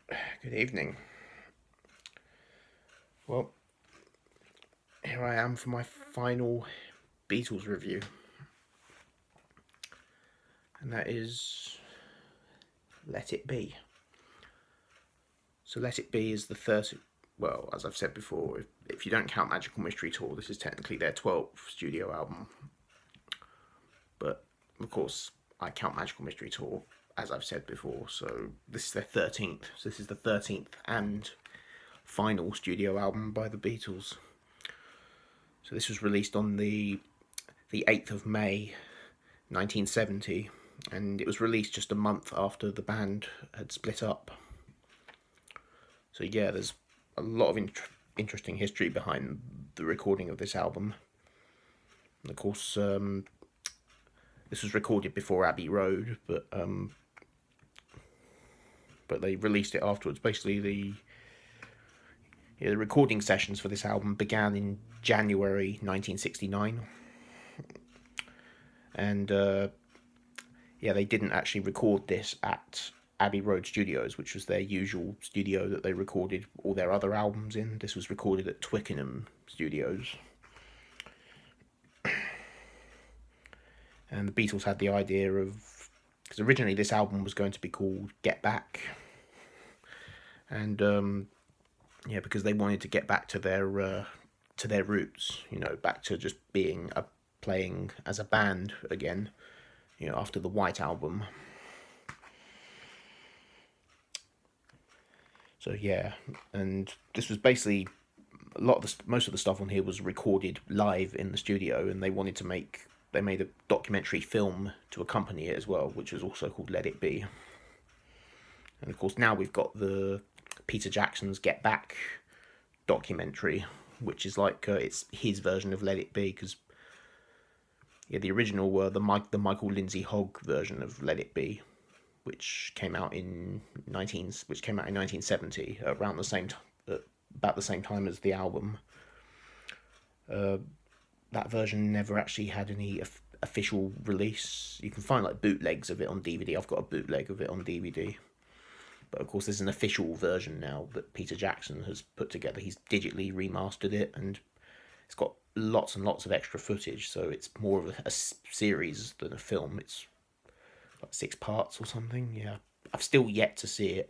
Good evening. Well, here I am for my final Beatles review, and that is Let It Be. So Let It Be is the 30th, well, as I've said before, if you don't count Magical Mystery Tour, this is technically their 12th studio album. But, of course, I count Magical Mystery Tour, as I've said before, so this is their 13th. So this is the 13th and final studio album by the Beatles. So this was released on the 8th of May 1970, and it was released just a month after the band had split up. So yeah, there's a lot of interesting history behind the recording of this album. And of course, this was recorded before Abbey Road, but they released it afterwards. Basically, the recording sessions for this album began in January 1969, and they didn't actually record this at Abbey Road Studios, which was their usual studio that they recorded all their other albums in. This was recorded at Twickenham Studios. And the Beatles had the idea of, because originally this album was going to be called Get Back, and because they wanted to get back to their roots, back to just playing as a band again, after the White Album. So yeah, and this was basically most of the stuff on here was recorded live in the studio, and they made a documentary film to accompany it as well, which was also called Let It Be. And of course now we've got the Peter Jackson's Get Back documentary, which is like it's his version of Let It Be, because the original were the Michael Lindsay Hogg version of Let It Be, which came out in 1970, around about the same time as the album. That version never actually had any official release. You can find like bootlegs of it on DVD. I've got a bootleg of it on DVD. But of course there's an official version now that Peter Jackson has put together. He's digitally remastered it, and it's got lots and lots of extra footage, so it's more of a series than a film. It's like 6 parts or something. Yeah, I've still yet to see it,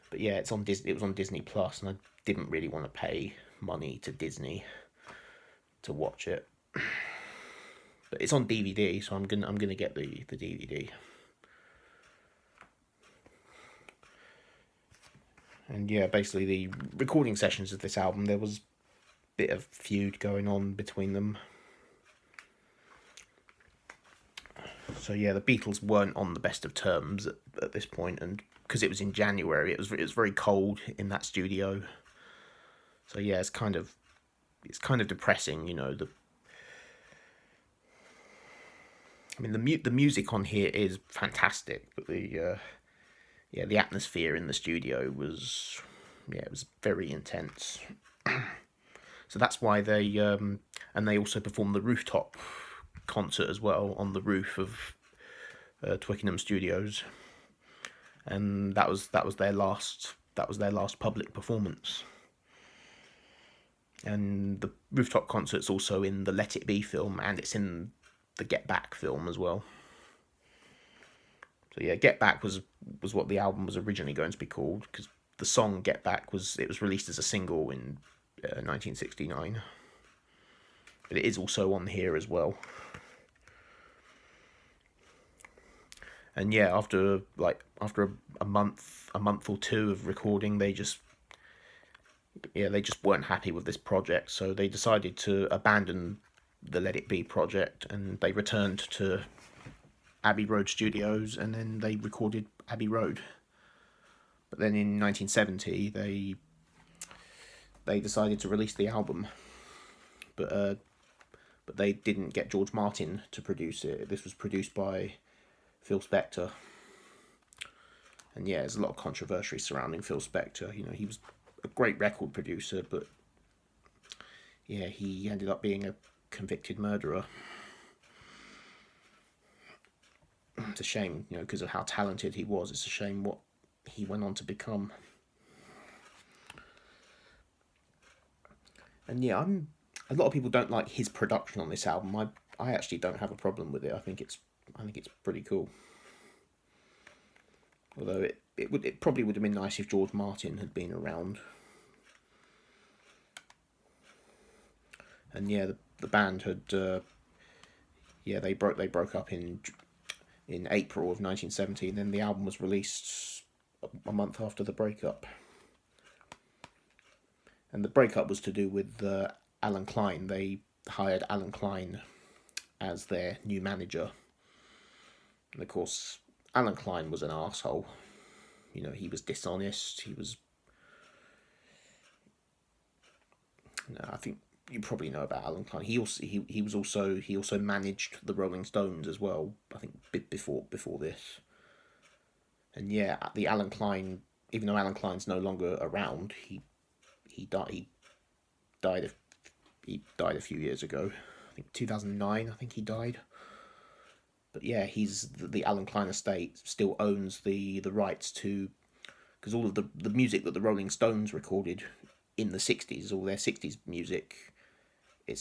but yeah, it was on Disney Plus, and I didn't really want to pay money to Disney to watch it. But it's on DVD, so I'm gonna get the DVD. And yeah, basically the recording sessions of this album, there was a bit of feud going on between them. So yeah, the Beatles weren't on the best of terms at this point, and because it was in January, it was very cold in that studio. So yeah, it's kind of depressing, the music on here is fantastic, but the atmosphere in the studio was, it was very intense. So that's why they also performed the rooftop concert as well on the roof of Twickenham Studios, and that was their last public performance. And the rooftop concert's also in the Let It Be film, and it's in the Get Back film as well. So yeah, Get Back was what the album was originally going to be called, because the song Get Back was released as a single in 1969. But it is also on here as well. And yeah, after a month or two of recording, they just weren't happy with this project, so they decided to abandon the Let It Be project, and they returned to Abbey Road Studios, and then they recorded Abbey Road. But then in 1970 they decided to release the album, but they didn't get George Martin to produce it. This was produced by Phil Spector, and yeah, there's a lot of controversy surrounding Phil Spector. He was a great record producer, but yeah, he ended up being a convicted murderer. It's a shame, because of how talented he was. It's a shame what he went on to become. And yeah, a lot of people don't like his production on this album. I actually don't have a problem with it. I think it's pretty cool. Although it probably would have been nice if George Martin had been around. And yeah, the band had they broke up in April of 1970, and then the album was released a month after the breakup. And the breakup was to do with Alan Klein. They hired Alan Klein as their new manager. And of course, Alan Klein was an arsehole. You know, he was dishonest. He was... No, I think you probably know about Alan Klein. He also managed the Rolling Stones as well. I think before this. And yeah, the Alan Klein, even though Alan Klein's no longer around, he died a few years ago. I think 2009. I think he died. But yeah, the Alan Klein estate still owns the rights to, because all of the music that the Rolling Stones recorded in the 60s, all their 60s music,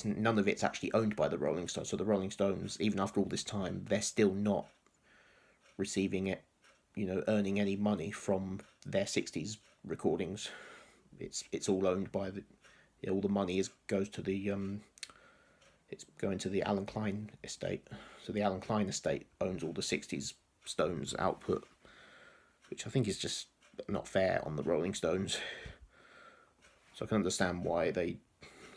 none of it's actually owned by the Rolling Stones. So the Rolling Stones, even after all this time, they're still not receiving it, you know, earning any money from their 60s recordings. It's all owned by all the money goes to the it's going to the Alan Klein estate. So the Alan Klein estate owns all the 60s Stones output, which I think is just not fair on the Rolling Stones. So I can understand why they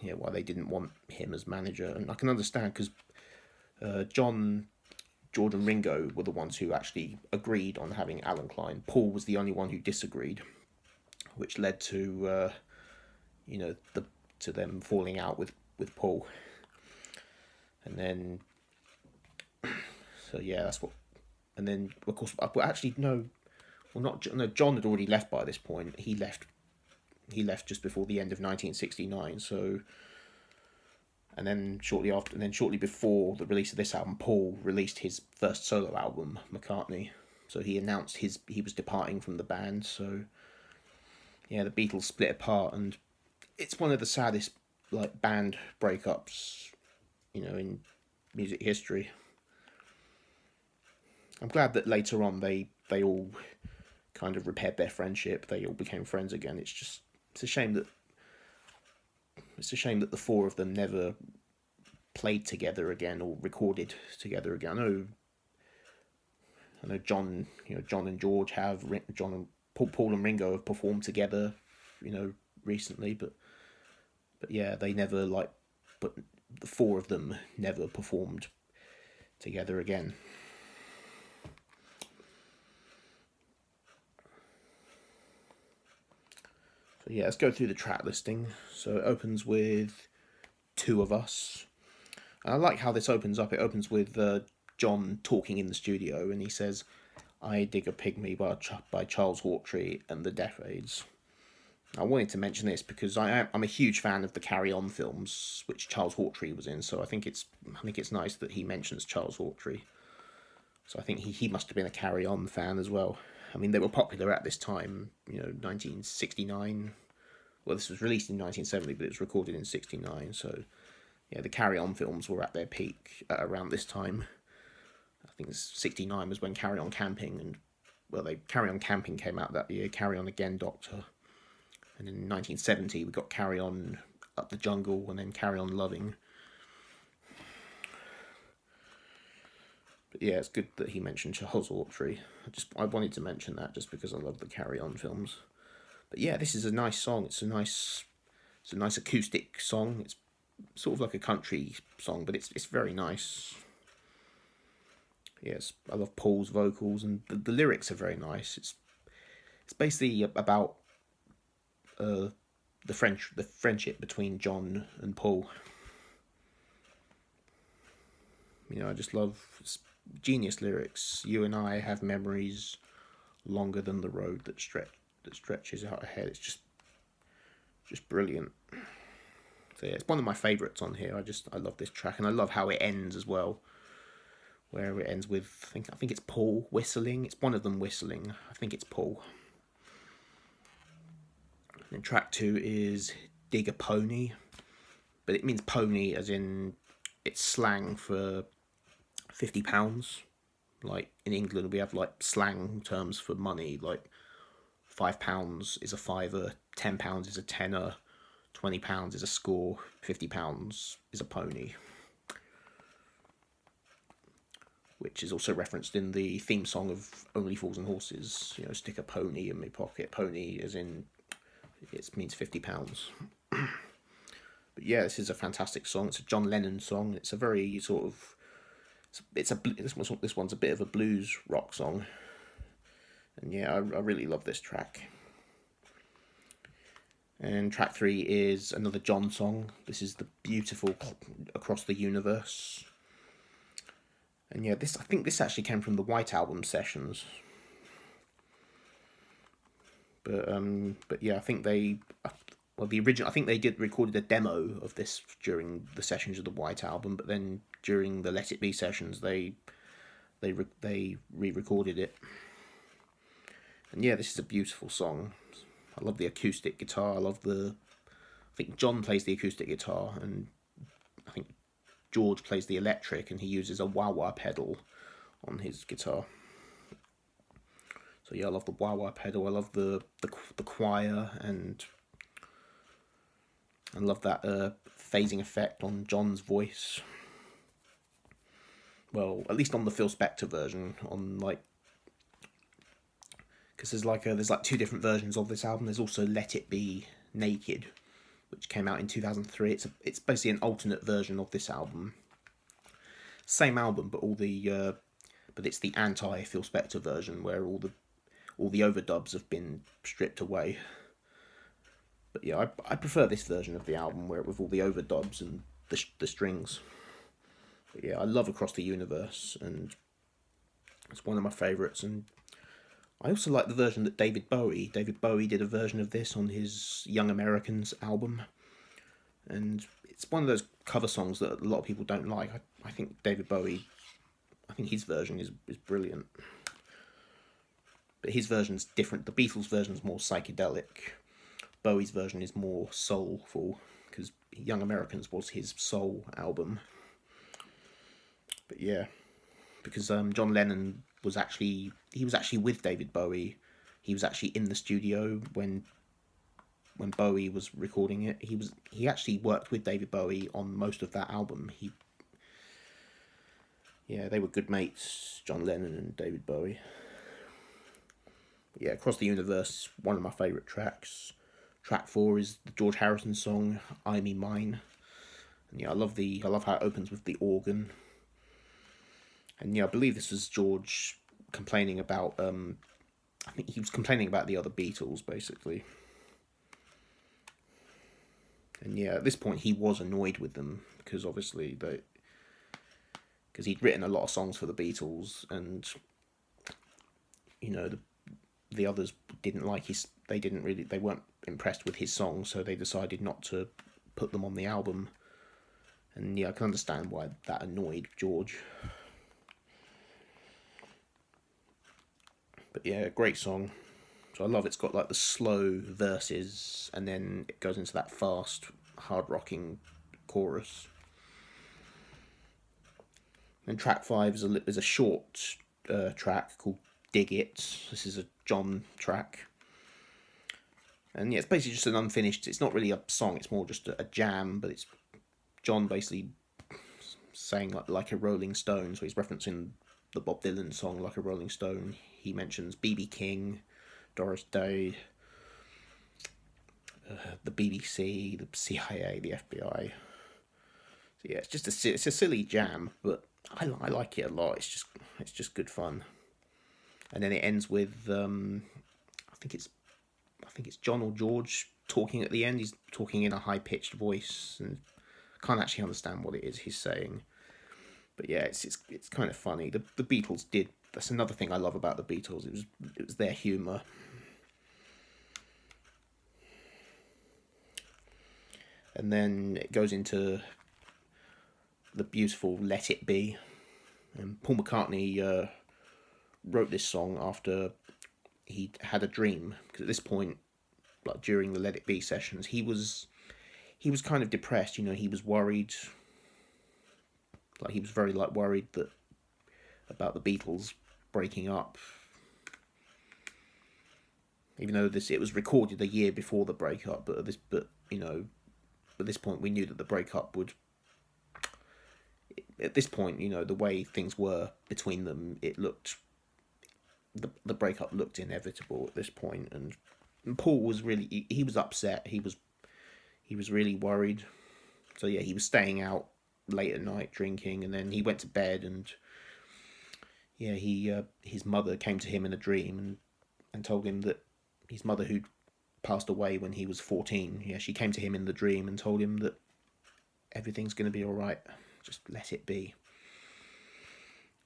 didn't want him as manager, and I can understand because George and Ringo were the ones who actually agreed on having Alan Klein. Paul was the only one who disagreed, which led to to them falling out with Paul. And then so yeah, that's what. And then of course, but actually no, well not no. John had already left by this point. He left just before the end of 1969. So, and then shortly before the release of this album, Paul released his first solo album, McCartney. So he announced he was departing from the band. So yeah, the Beatles split apart, and it's one of the saddest band breakups, in music history. I'm glad that later on they all kind of repaired their friendship. They all became friends again. It's a shame that the four of them never played together again or recorded together again. I know John and George have, Paul and Ringo have performed together, recently, but yeah, they never but the four of them never performed together again. So yeah, let's go through the track listing. So it opens with Two of Us. And I like how this opens up. It opens with John talking in the studio, and he says, "I Dig a Pygmy" by Charles Hawtrey and the Deaf Aids. I wanted to mention this because I'm a huge fan of the Carry On films, which Charles Hawtrey was in. So I think it's nice that he mentions Charles Hawtrey. So I think he must have been a Carry On fan as well. I mean, they were popular at this time, 1969. Well, this was released in 1970, but it was recorded in 69. So yeah, the Carry On films were at their peak at around this time. I think 69 was when Carry On Camping Carry On Camping came out that year. Carry On Again, Doctor. And in 1970, we got Carry On Up the Jungle, and then Carry On Loving. But yeah, it's good that he mentioned Charles Hawtrey. I wanted to mention that just because I love the Carry On films. But yeah, this is a nice song. It's a nice acoustic song. It's sort of like a country song, but it's very nice. Yes, I love Paul's vocals, and the lyrics are very nice. It's basically about the friendship between John and Paul. I just love genius lyrics. "You and I have memories longer than the road that stretches out ahead." It's just brilliant. So yeah, it's one of my favourites on here. I love this track, and I love how it ends as well. Where it ends with, I think it's Paul whistling. It's one of them whistling. I think it's Paul. And track 2 is Dig a Pony, but it means pony as in it's slang for £50. Like in England we have like slang terms for money, like £5 is a fiver, £10 is a tenner, £20 is a score, £50 is a pony. Which is also referenced in the theme song of Only Fools and Horses. You know, stick a pony in my pocket. Pony as in it means £50. But yeah, this is a fantastic song. It's a John Lennon song. It's a very sort of this one's a bit of a blues rock song. And yeah, I really love this track. And track 3 is another John song. This is the beautiful Across the Universe. And yeah, I think this actually came from the White Album sessions. But yeah, I think they recorded a demo of this during the sessions of the White Album, but then during the Let It Be sessions they re-recorded it. And yeah, this is a beautiful song. I love the acoustic guitar. I think John plays the acoustic guitar, and I think George plays the electric, and he uses a wah-wah pedal on his guitar. So yeah, I love the wah-wah pedal. I love the choir, and I love that phasing effect on John's voice. Well, at least on the Phil Spector version, because there's like 2 different versions of this album. There's also Let It Be Naked, which came out in 2003. It's basically an alternate version of this album. Same album, but but it's the anti-Phil Spector version where all the overdubs have been stripped away. But yeah, I prefer this version of the album with all the overdubs and the strings. But yeah, I love Across the Universe, and it's one of my favourites. And I also like the version that David Bowie did a version of this on his Young Americans album. And it's one of those cover songs that a lot of people don't like. I think his version is brilliant. But his version's different. The Beatles version's more psychedelic. Bowie's version is more soulful, because Young Americans was his soul album. But yeah, because John Lennon was actually with David Bowie. He was actually in the studio when Bowie was recording it. He actually worked with David Bowie on most of that album. They were good mates, John Lennon and David Bowie. But yeah, Across the Universe, one of my favourite tracks. Track 4 is the George Harrison song "I Me Mine," and yeah, I love how it opens with the organ. And yeah, I believe this was George complaining about I think he was complaining about the other Beatles, basically. And yeah, at this point he was annoyed with them, because obviously because he'd written a lot of songs for the Beatles, and you know, the others didn't like they weren't impressed with his songs, so they decided not to put them on the album. And yeah, I can understand why that annoyed George. But yeah, great song. So I love it's got like the slow verses, and then it goes into that fast, hard rocking chorus. And track 5 is a short track called Dig It. This is a John track. And yeah, it's basically just an unfinished, it's not really a song, it's more just a jam, but it's John basically saying like a Rolling Stone. So he's referencing the Bob Dylan song Like a Rolling Stone. He mentions B.B. King, Doris Day, the BBC, the CIA, the FBI. So yeah, it's a silly jam, but I like it a lot. It's just good fun. And then it ends with I think it's John or George talking at the end. He's talking in a high-pitched voice, and I can't actually understand what it is he's saying. But yeah, it's kind of funny. The Beatles did. That's another thing I love about the Beatles. It was their humour. And then it goes into the beautiful Let It Be. And Paul McCartney wrote this song after he had a dream, because at this point like during the Let It Be sessions, he was kind of depressed. You know, he was worried. Like, he was very worried that about the Beatles breaking up. Even though it was recorded a year before the breakup, but you know, at this point we knew that the breakup would. At this point, you know, the way things were between them, it looked. The breakup looked inevitable at this point, and Paul was really he was upset. He was really worried. So yeah, he was staying out late at night drinking, and then he went to bed, and yeah, his mother came to him in a dream and told him that his mother, who'd passed away when he was 14, yeah, she came to him in the dream and told him that everything's going to be all right, just let it be.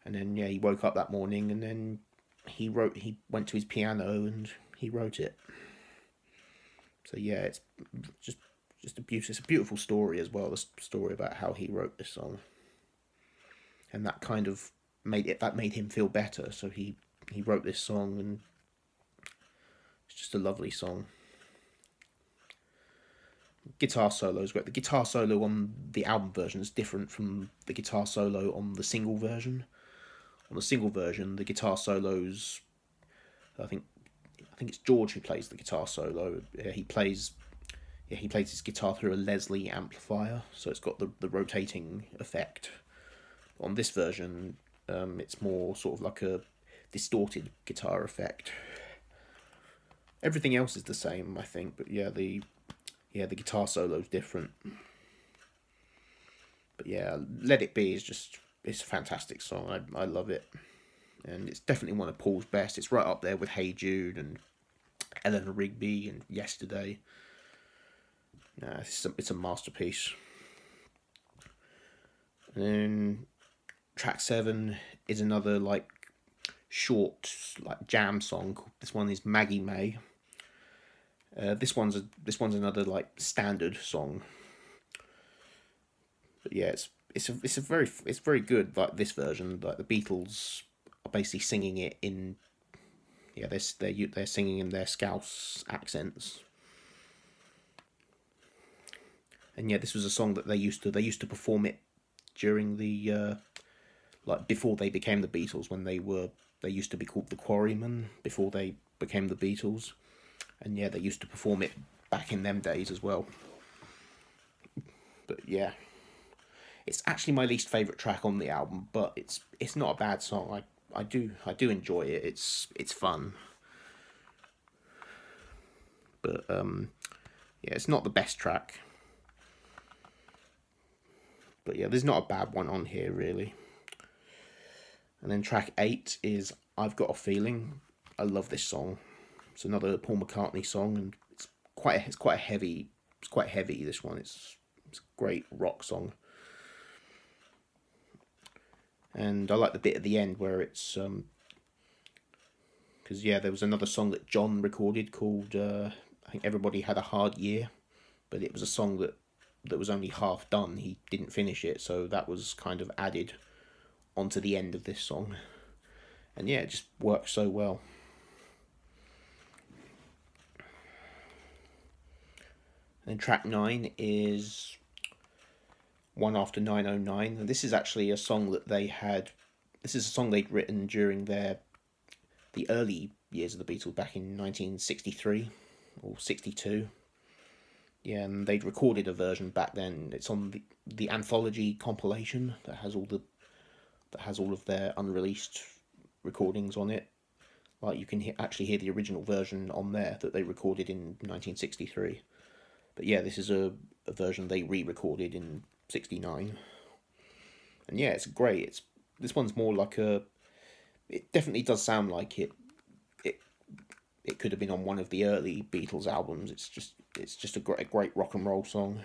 And then yeah, he woke up that morning, and then he went to his piano and he wrote it. So yeah, it's just it's a beautiful story as well, the story about how he wrote this song. And that kind of made him feel better, so he wrote this song, and it's just a lovely song. Guitar solo is great. The guitar solo on the album version is different from the guitar solo on the single version. On the single version, the guitar solos, I think it's George who plays the guitar solo. He plays his guitar through a Leslie amplifier, so it's got the rotating effect. On this version, it's more sort of like a distorted guitar effect. Everything else is the same, I think, but yeah, the guitar solo is different. But yeah, Let It Be it's a fantastic song. I love it, and it's definitely one of Paul's best. It's right up there with Hey Jude and Eleanor Rigby and Yesterday. Nah, it's a masterpiece. And then track 7 is another short jam song. This one is Maggie Mae. This one's another standard song. But yeah, it's very good. This version, the Beatles are basically singing it in. Yeah, they're singing in their Scouse accents. And yeah, this was a song that they used to perform it during the before they became the Beatles, when they used to be called the Quarrymen before they became the Beatles. And yeah, they used to perform it back in them days as well. But yeah, it's actually my least favourite track on the album, but it's not a bad song. I do enjoy it. It's fun. But yeah, it's not the best track. But yeah, there's not a bad one on here really. And then track 8 is I've Got a Feeling. I love this song. It's another Paul McCartney song, and it's quite heavy. It's quite heavy, this one. It's a great rock song. And I like the bit at the end where it's because yeah, there was another song that John recorded called I think Everybody Had a Hard Year, but it was a song that was only half done. He didn't finish it, so that was kind of added onto the end of this song. And yeah, it just works so well. And then track 9 is One After 909. And this is actually a song that this is a song they'd written during the early years of the Beatles, back in 1963 or 62. Yeah, and they'd recorded a version back then. It's on the anthology compilation that has all of their unreleased recordings on it. You can actually hear the original version on there that they recorded in 1963. But yeah, this is a version they re-recorded in 69. And yeah, it's great. This one's more like it definitely does sound like it could have been on one of the early Beatles albums. It's just a great rock and roll song.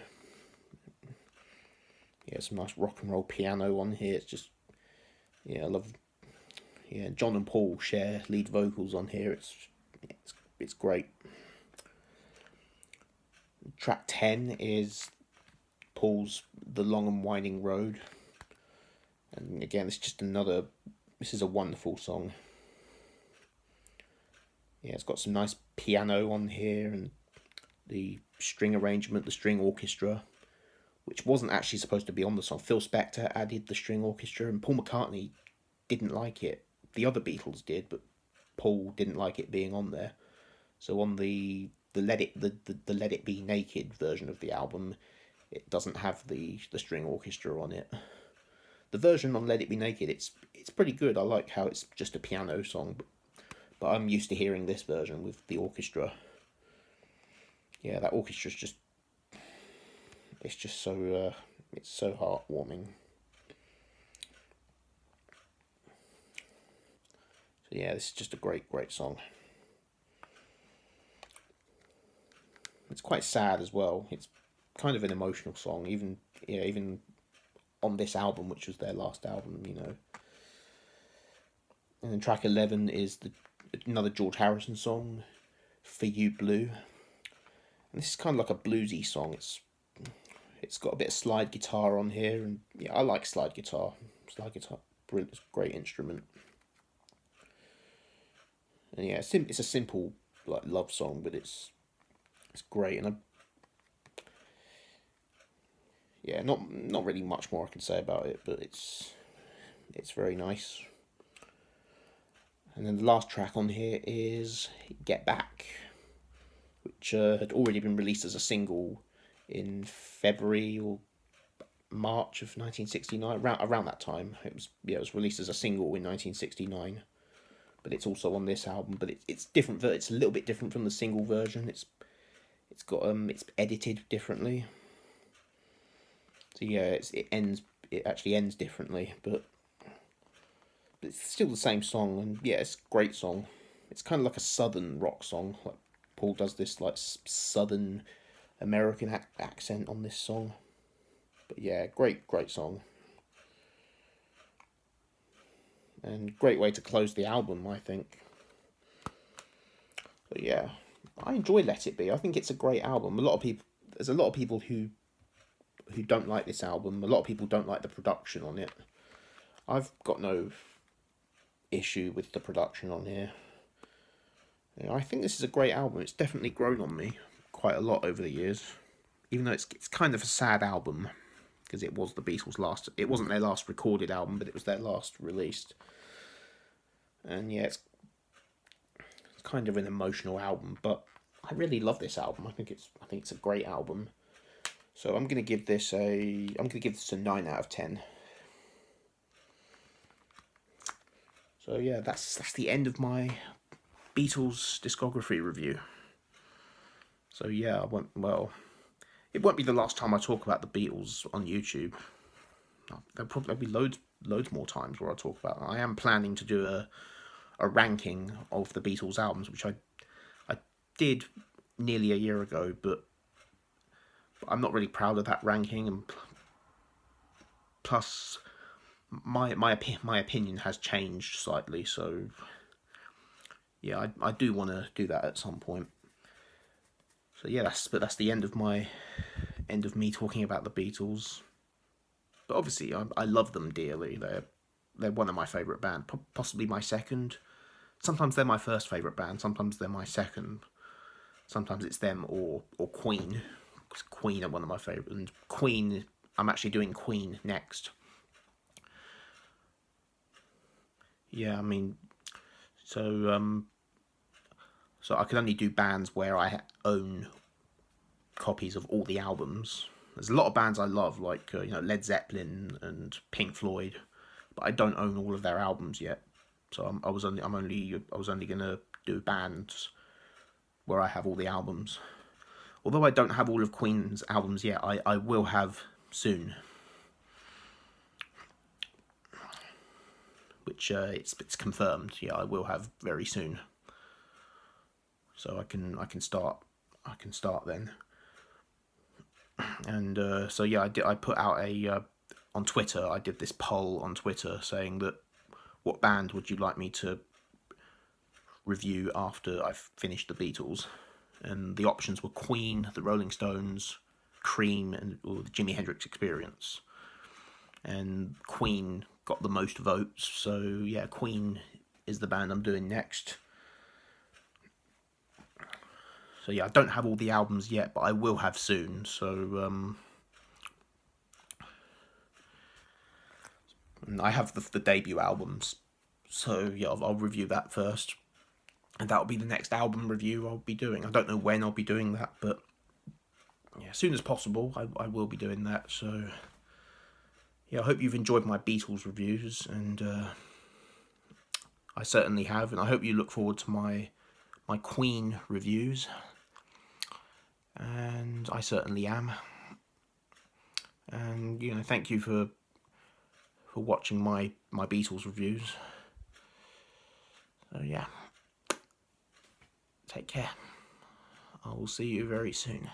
Yeah, some nice rock and roll piano on here. It's just, yeah, I love. Yeah, John and Paul share lead vocals on here. It's great. Track 10 is Paul's The Long and Winding Road. And again, this is a wonderful song. Yeah, it's got some nice piano on here, and the string arrangement, the string orchestra, which wasn't actually supposed to be on the song. Phil Spector added the string orchestra, and Paul McCartney didn't like it. The other Beatles did, but Paul didn't like it being on there. So on the Let It Be Naked version of the album, it doesn't have the string orchestra on it. The version on Let It Be Naked, it's pretty good. I like how it's just a piano song, but I'm used to hearing this version with the orchestra. Yeah, that orchestra's just, it's just so it's so heartwarming. So yeah, this is just a great song. It's quite sad as well. It's kind of an emotional song, even on this album, which was their last album, you know. And then track 11 is another George Harrison song, For You Blue. And this is kind of like a bluesy song. It's got a bit of slide guitar on here, and yeah, I like slide guitar. Slide guitar, brilliant, it's a great instrument. And yeah, it's a simple like love song, but it's great, and yeah, not really much more I can say about it, but it's very nice. And then the last track on here is Get Back, which had already been released as a single in February or March of 1969, around that time. It was released as a single in 1969, but it's also on this album. But it's different. It's a little bit different from the single version. It's it's edited differently. So yeah, it actually ends differently, but it's still the same song, and yeah, it's a great song. It's kind of like a southern rock song. Like Paul does this like southern American accent on this song. But yeah, great song. And great way to close the album, I think. But yeah, I enjoy Let It Be. I think it's a great album. There's a lot of people who don't like this album. A lot of people don't like the production on it. I've got no issue with the production on here. Yeah, I think this is a great album. It's definitely grown on me quite a lot over the years. Even though it's kind of a sad album, because it was the Beatles' it wasn't their last recorded album, but it was their last released. And yeah, it's kind of an emotional album, but I really love this album. I think it's a great album. So I'm gonna give this a 9 out of 10. So yeah, that's the end of my Beatles discography review. So yeah, it won't be the last time I talk about the Beatles on YouTube. There'll probably be loads more times where I talk about them. I am planning to do a ranking of the Beatles albums, which I did nearly a year ago, but I'm not really proud of that ranking, and plus my opinion has changed slightly, so yeah, I do want to do that at some point. So yeah, that's the end of me talking about the Beatles. But obviously, I love them dearly. They're one of my favourite bands, possibly my second. Sometimes they're my first favourite band. Sometimes they're my second. Sometimes it's them or Queen. Because Queen are one of my favourite. And Queen, I'm actually doing Queen next. Yeah, I mean, so I can only do bands where I own copies of all the albums. There's a lot of bands I love, like Led Zeppelin and Pink Floyd, but I don't own all of their albums yet. So I was only gonna do bands where I have all the albums. Although I don't have all of Queen's albums yet, I will have soon. Which it's confirmed. Yeah, I will have very soon. So I can start then. And so yeah, I put out on Twitter. I did this poll on Twitter saying that what band would you like me to review after I've finished the Beatles, and the options were Queen, the Rolling Stones, Cream, or the Jimi Hendrix Experience. And Queen got the most votes, so yeah, Queen is the band I'm doing next. So yeah, I don't have all the albums yet, but I will have soon. So and I have the debut albums. So yeah, I'll review that first, and that'll be the next album review I'll be doing. I don't know when I'll be doing that, but yeah, as soon as possible, I will be doing that. So yeah, I hope you've enjoyed my Beatles reviews, and I certainly have, and I hope you look forward to my Queen reviews, and I certainly am. And you know, thank you for watching my Beatles reviews. So yeah, take care. I will see you very soon.